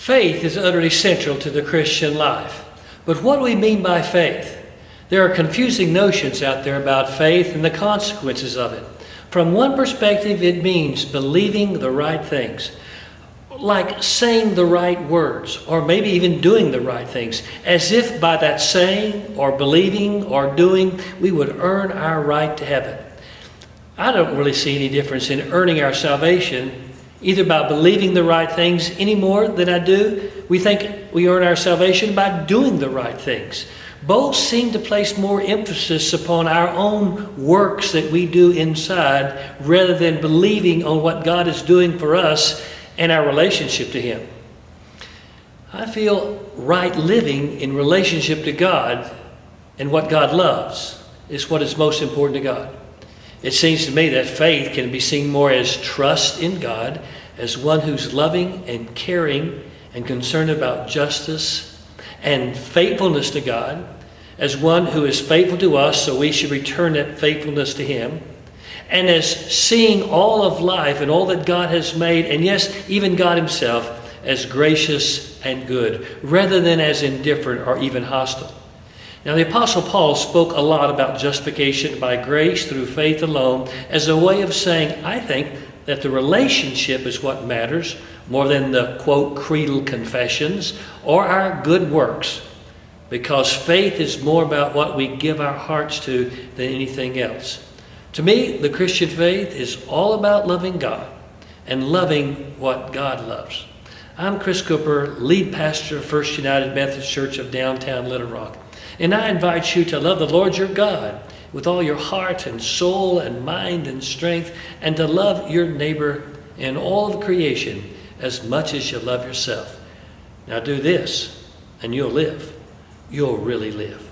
Faith is utterly central to the Christian life. But what do we mean by faith? There are confusing notions out there about faith and the consequences of it. From one perspective, it means believing the right things, like saying the right words, or maybe even doing the right things, as if by that saying or believing or doing, we would earn our right to heaven. I don't really see any difference in earning our salvation either by believing the right things any more than I do. We think we earn our salvation by doing the right things. Both seem to place more emphasis upon our own works that we do inside rather than believing on what God is doing for us and our relationship to Him. I feel right living in relationship to God and what God loves is what is most important to God. It seems to me that faith can be seen more as trust in God, as one who's loving and caring and concerned about justice and faithfulness to God, as one who is faithful to us, so we should return that faithfulness to Him, and as seeing all of life and all that God has made, and yes, even God Himself, as gracious and good, rather than as indifferent or even hostile. Now, the Apostle Paul spoke a lot about justification by grace through faith alone as a way of saying, I think that the relationship is what matters more than the, quote, creedal confessions or our good works, because faith is more about what we give our hearts to than anything else. To me, the Christian faith is all about loving God and loving what God loves. I'm Chris Cooper, lead pastor of First United Methodist Church of downtown Little Rock. And I invite you to love the Lord your God with all your heart and soul and mind and strength, and to love your neighbor and all of creation as much as you love yourself. Now do this, and you'll live. You'll really live.